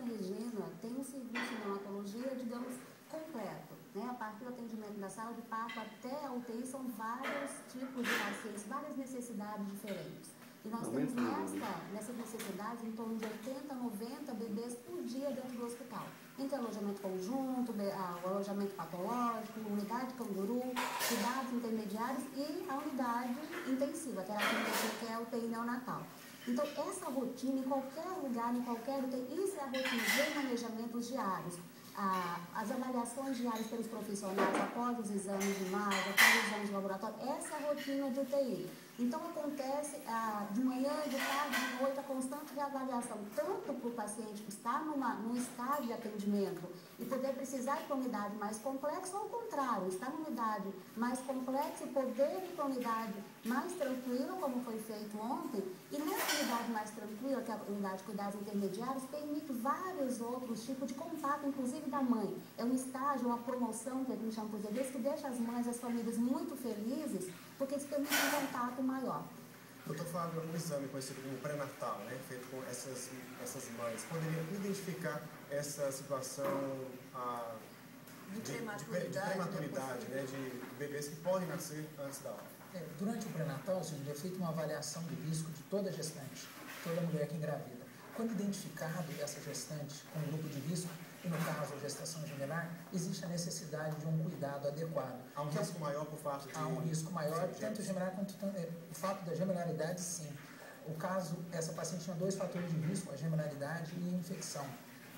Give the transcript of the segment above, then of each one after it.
Regina tem um serviço de neonatologia, digamos, completo. Né? A partir do atendimento da sala de parto até a UTI são vários tipos de pacientes, várias necessidades diferentes. E nós temos nessas necessidades em torno de 80, 90 bebês por dia dentro do hospital. Entre alojamento conjunto, o alojamento patológico, unidade canguru, cuidados intermediários e a unidade intensiva, a terapia intensiva, que é a UTI neonatal. Então, essa rotina, em qualquer lugar, em qualquer UTI, isso é a rotina de manejamentos diários. As avaliações diárias pelos profissionais após os exames de imagem, após os exames de laboratório, essa é a rotina de UTI. Então, acontece de manhã, de tarde, de noite, a constante reavaliação, tanto para o paciente que está num estágio de atendimento e poder precisar ir para uma unidade mais complexa, ou ao contrário, estar numa unidade mais complexa e poder ir para uma unidade mais tranquila, como foi feito ontem, e nessa unidade mais tranquila, que é a unidade de cuidados intermediários, permite vários outros tipos de contato, inclusive da mãe. É um estágio, uma promoção que a gente chama por bebês, que deixa as mães, as famílias muito felizes, porque eles permitem um contato maior. Doutor Fábio, um exame conhecido como pré-natal, né, feito com essas mães, poderia identificar essa situação de prematuridade, né, de bebês que podem nascer antes da hora? Durante o pré-natal, é feita uma avaliação de risco de toda gestante, toda mulher que engravida. Quando identificado essa gestante com um grupo de risco, e no caso a gestação gemelar, existe a necessidade de um cuidado adequado. Há um risco maior por fato de... Há um risco maior, tanto gemelar quanto o fato da gemelaridade, sim. O caso, essa paciente tinha 2 fatores de risco, a gemelaridade e a infecção,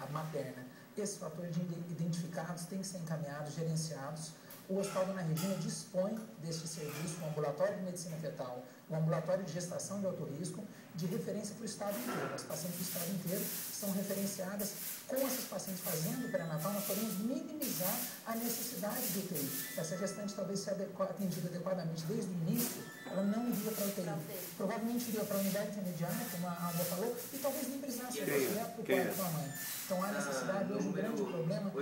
a materna. Esses fatores identificados têm que ser encaminhados, gerenciados. O Hospital Dona Regina dispõe deste serviço, o ambulatório de medicina fetal, o ambulatório de gestação de alto risco, de referência para o estado inteiro. As pacientes do estado inteiro são referenciadas. Com essas pacientes fazendo pré-natal, nós podemos minimizar a necessidade de UTI. Essa gestante, talvez, se atendida adequadamente desde o início, ela não iria para a UTI. Provavelmente iria para a unidade intermediária, como a Alba falou, e talvez nem precisasse ir direto para o quarto da mãe. Então, há necessidade, hoje, um grande problema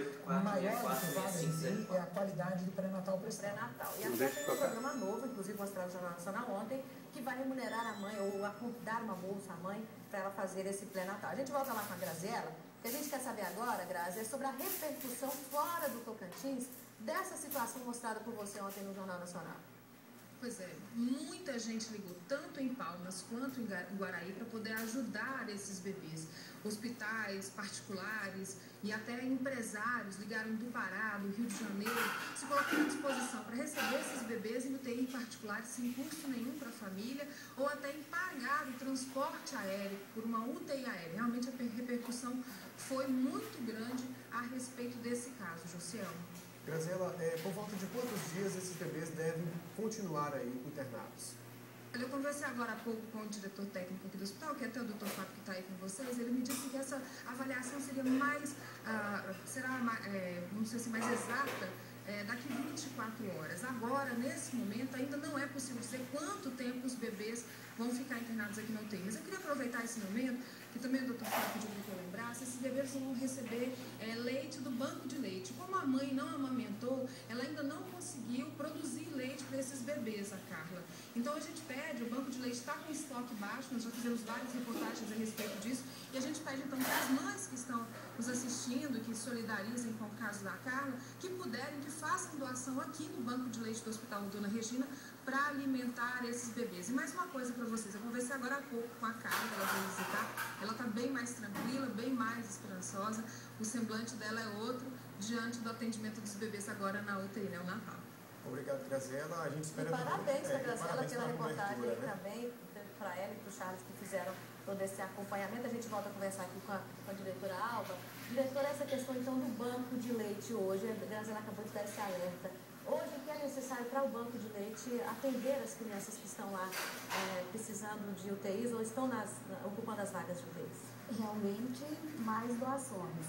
maior do que vaga em si é a qualidade do pré-natal prestado. Pré-natal. E agora tem um programa novo, inclusive mostrado no Jornal Nacional ontem, que vai remunerar a mãe, ou dar uma bolsa à mãe, para ela fazer esse pré-natal. A gente volta lá com a Graziela. O que a gente quer saber agora, Grazi, é sobre a repercussão fora do Tocantins dessa situação mostrada por você ontem no Jornal Nacional. Pois é, muita gente ligou, tanto em Palmas quanto em Guaraí, para poder ajudar esses bebês. Hospitais particulares e até empresários ligaram do Pará, do Rio de Janeiro, se colocando à disposição para receber esses bebês em UTI particular sem custo nenhum para a família, ou até em pagar o transporte aéreo por uma UTI aérea. Realmente a repercussão foi muito grande a respeito desse caso, Josiel. Graziela, por volta de quantos dias esses bebês devem continuar aí internados? Eu conversei agora há pouco com o diretor técnico aqui do hospital, que é até o doutor Fábio que está aí com vocês. Ele me disse que essa avaliação seria mais, não sei se mais exata, daqui 24 horas. Agora, nesse momento, ainda não é possível dizer quanto tempo os bebês vão ficar internados aqui na UTI. Mas eu queria aproveitar esse momento, que também o doutor Fábio pediu que eu lembrasse, esses bebês vão receber leite do banco de leite. Como a mãe não amamentou, ela ainda não conseguiu produzir leite para esses bebês, a Carla. Então a gente pede, o banco de leite está com estoque baixo, nós já fizemos várias reportagens a respeito disso, e a gente pede então para as mães que estão nos assistindo, que solidarizem com o caso da Carla, que puderem, que façam doação aqui no banco de leite do Hospital Dona Regina para alimentar esses bebês. E mais uma coisa para vocês, eu conversei agora há pouco com a Carla, que ela veio visitar, ela está bem mais tranquila, bem mais esperançosa, o semblante dela é outro diante do atendimento dos bebês agora na UTI neonatal. Obrigado, Graziela. A gente espera... E parabéns para a Graziela pela reportagem aí, né? também, para ela e para o Charles, que fizeram todo esse acompanhamento. A gente volta a conversar aqui com a diretora Alba. Diretora, essa questão então do banco de leite hoje, a Graziela acabou de dar esse alerta. Hoje, o que é necessário para o banco de leite atender as crianças que estão lá precisando de UTIs ou estão ocupando as vagas de UTIs? Realmente, mais doações.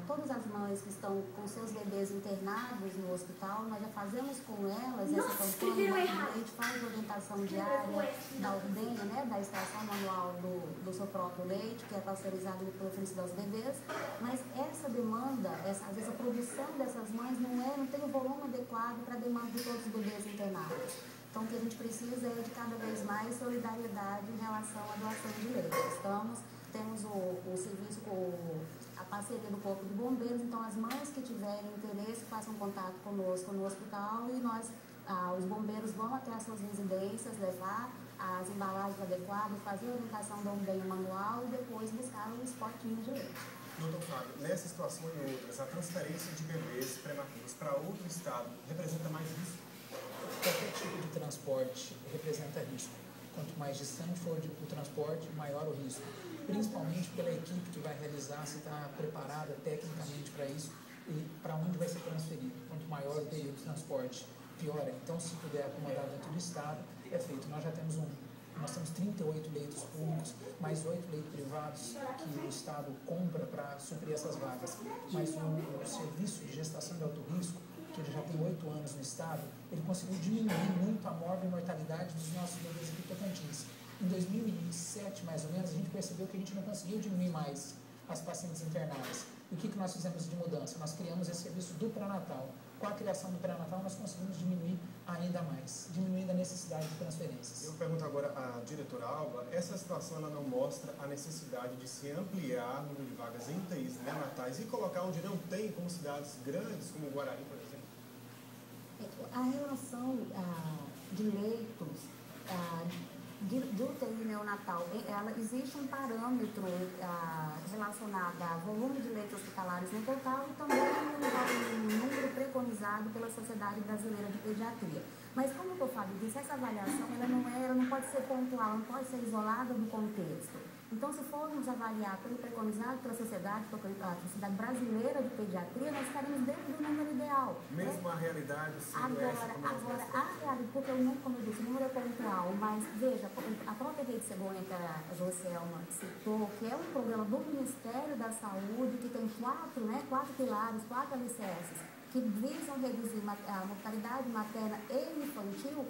Todas as mães que estão com seus bebês internados no hospital, nós já fazemos com elas essa campanha, a gente faz orientação diária da ordenha, né, da extração manual do seu próprio leite, que é pasteurizado pelo oferecido aos bebês, mas essa demanda, às vezes a produção dessas mães não tem o volume adequado para a demanda de todos os bebês internados. Então, o que a gente precisa é de cada vez mais solidariedade em relação à doação de leite. Estamos temos o serviço com a parceria do Corpo de Bombeiros, então as mães que tiverem interesse façam contato conosco no hospital e nós, os bombeiros vão até as suas residências, levar as embalagens adequadas, fazer a orientação do banho manual e depois buscar os potinhos de leite. Doutor Fábio, nessa situação e outras, a transferência de bebês prematuros para outro estado representa mais risco? Qualquer tipo de transporte representa risco. Quanto mais distante for o transporte, maior o risco. Principalmente pela equipe que vai realizar, se está preparada tecnicamente para isso e para onde vai ser transferido. Quanto maior o período de transporte, pior é. Então, se puder acomodar dentro do estado, é feito. Nós temos 38 leitos públicos, mais 8 leitos privados que o estado compra para suprir essas vagas. Mas o serviço de gestação de alto risco, que ele já tem 8 anos no estado, ele conseguiu diminuir muito a mortalidade dos nossos bebês aqui Tocantins. Em 2007, mais ou menos, a gente percebeu que a gente não conseguiu diminuir mais as pacientes internadas. E o que nós fizemos de mudança? Nós criamos esse serviço do pré-natal. Com a criação do pré-natal, nós conseguimos diminuir ainda mais, diminuindo a necessidade de transferências. Eu pergunto agora à diretora Alba, essa situação ela não mostra a necessidade de se ampliar o número de vagas em UTIs neonatais e colocar onde não tem, como cidades grandes, como Guarani, por exemplo? A relação de leitos de UTI neonatal, existe um parâmetro relacionado a volume de leitos hospitalares no total e também um número preconizado pela Sociedade Brasileira de Pediatria. Mas como o Fábio disse, essa avaliação ela não pode ser pontual, não pode ser isolada do contexto. Então, se formos avaliar pelo preconizado pela Sociedade Brasileira de Pediatria, nós estaremos dentro do número ideal. Mesmo a realidade sendo porque o número, como eu disse, o número é pontual, mas veja, a própria rede cegonha que a Joselma citou, que é um programa do Ministério da Saúde, que tem quatro pilares, 4 alicerces, que visam reduzir a mortalidade materna e infantil,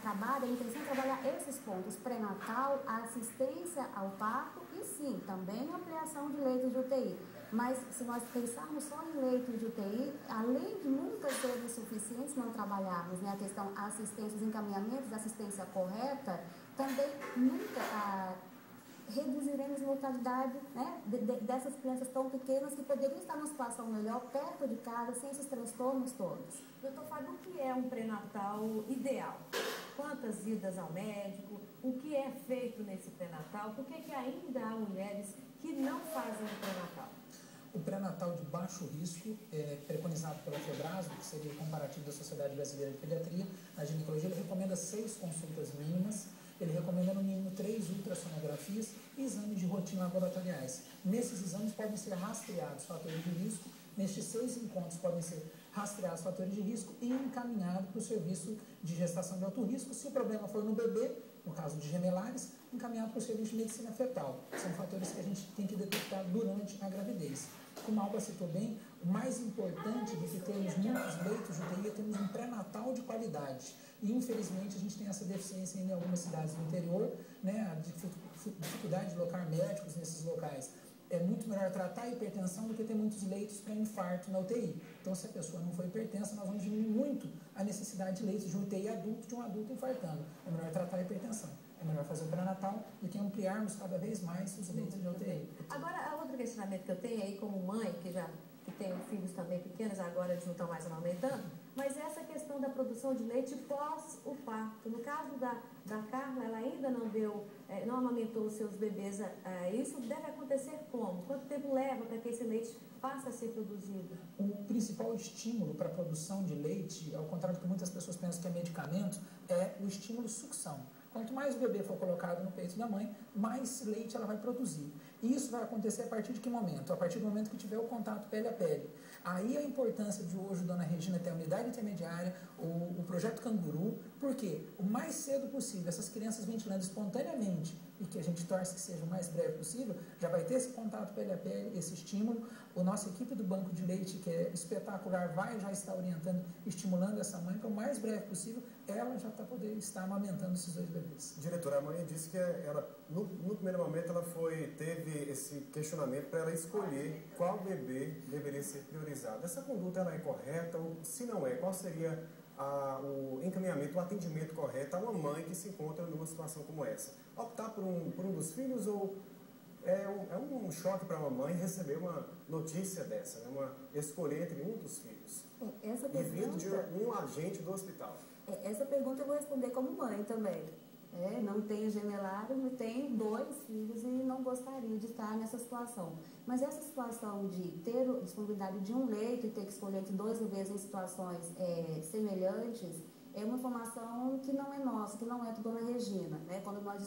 trabalha, a intenção é trabalhar esses pontos, pré-natal, assistência ao parto e sim, também ampliação de leitos de UTI. Mas se nós pensarmos só em leitos de UTI, além de nunca serem suficientes, não trabalharmos a questão assistência, os encaminhamentos de assistência correta, também nunca reduziremos a mortalidade dessas crianças tão pequenas que poderiam estar numa situação melhor, perto de casa, sem esses transtornos todos. Doutor Fábio, o que é um pré-natal ideal? Quantas idas ao médico? O que é feito nesse pré-natal? Por que ainda há mulheres que não fazem o pré-natal? O pré-natal de baixo risco, preconizado pela FEBRASO, que seria o comparativo da Sociedade Brasileira de Pediatria, na ginecologia, ele recomenda 6 consultas mínimas, ele recomenda no mínimo 3 ultrassonografias e exames de rotina laboratoriais. Nesses exames podem ser rastreados fatores de risco, nestes 6 encontros podem ser rastreados fatores de risco e encaminhados para o serviço de gestação de alto risco. Se o problema for no bebê, no caso de gemelares, encaminhado para o serviço de medicina fetal. São fatores que a gente tem que detectar durante a gravidez. Como a Alba citou bem, o mais importante do que termos muitos leitos de UTI é termos um pré-natal de qualidade. E, infelizmente, a gente tem essa deficiência em algumas cidades do interior, a dificuldade de alocar médicos nesses locais. É muito melhor tratar a hipertensão do que ter muitos leitos para infarto na UTI. Então, se a pessoa não for hipertensa, nós vamos diminuir muito a necessidade de leitos de UTI adulto, de um adulto infartando. É melhor tratar a hipertensão. É melhor fazer o pré-natal do que ampliarmos cada vez mais os leitos de UTI. Agora, outro questionamento que eu tenho aí como mãe, que tem filhos também pequenos, agora eles não estão mais amamentando, mas essa questão da produção de leite pós o parto. No caso da Carla, ela ainda não amamentou os seus bebês. Isso deve acontecer como? Quanto tempo leva para que esse leite passe a ser produzido? O principal estímulo para a produção de leite, ao contrário do que muitas pessoas pensam que é medicamento, é o estímulo sucção. Quanto mais o bebê for colocado no peito da mãe, mais leite ela vai produzir. E isso vai acontecer a partir de que momento? A partir do momento que tiver o contato pele a pele. Aí a importância de hoje, Dona Regina, ter a unidade intermediária, o projeto Canguru, porque o mais cedo possível, essas crianças ventilando espontaneamente, e que a gente torce que seja o mais breve possível, já vai ter esse contato pele a pele, esse estímulo. A nossa equipe do banco de leite, que é espetacular, vai já estar orientando, estimulando essa mãe para o mais breve possível, ela já poder estar amamentando esses 2 bebês. Diretora, a mãe disse que ela, no primeiro momento, ela teve esse questionamento para ela escolher qual bebê deveria ser priorizado. Essa conduta ela é correta? Ou, se não é, qual seria o encaminhamento, o atendimento correto a uma mãe que se encontra numa situação como essa? Optar por um dos filhos ou é um choque para uma mãe receber uma notícia dessa, né? Escolher entre um dos filhos? Essa pergunta, e vindo de um agente do hospital. Essa pergunta eu vou responder como mãe também. Não tenho gemelário, tenho 2 filhos e não gostaria de estar nessa situação. Mas essa situação de ter a disponibilidade de um leito e ter que escolher entre 2 bebês em situações semelhantes, é uma informação que não é nossa, que não é do Dona Regina. Né? Quando nós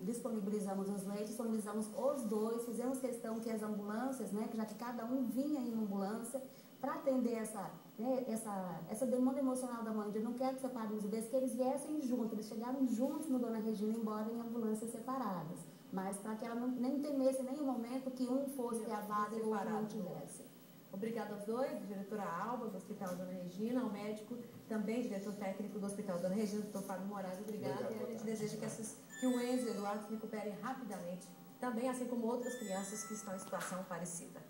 disponibilizamos os leitos, disponibilizamos os 2, fizemos questão que as ambulâncias, né, já que cada um vinha em uma ambulância, para atender essa demanda emocional da mãe, de não quero que separem os bebês, que eles viessem juntos, eles chegaram juntos no Dona Regina, embora em ambulâncias separadas, mas para que ela nem temesse em nenhum momento que um fosse ter a vaga e o outro não tivesse. Obrigada aos 2, diretora Alba, do Hospital Dona Regina, ao médico, também diretor técnico do Hospital Dona Regina, doutor Fábio Moraes, obrigada, e a gente deseja que o Enzo e o Eduardo se recuperem rapidamente, também assim como outras crianças que estão em situação parecida.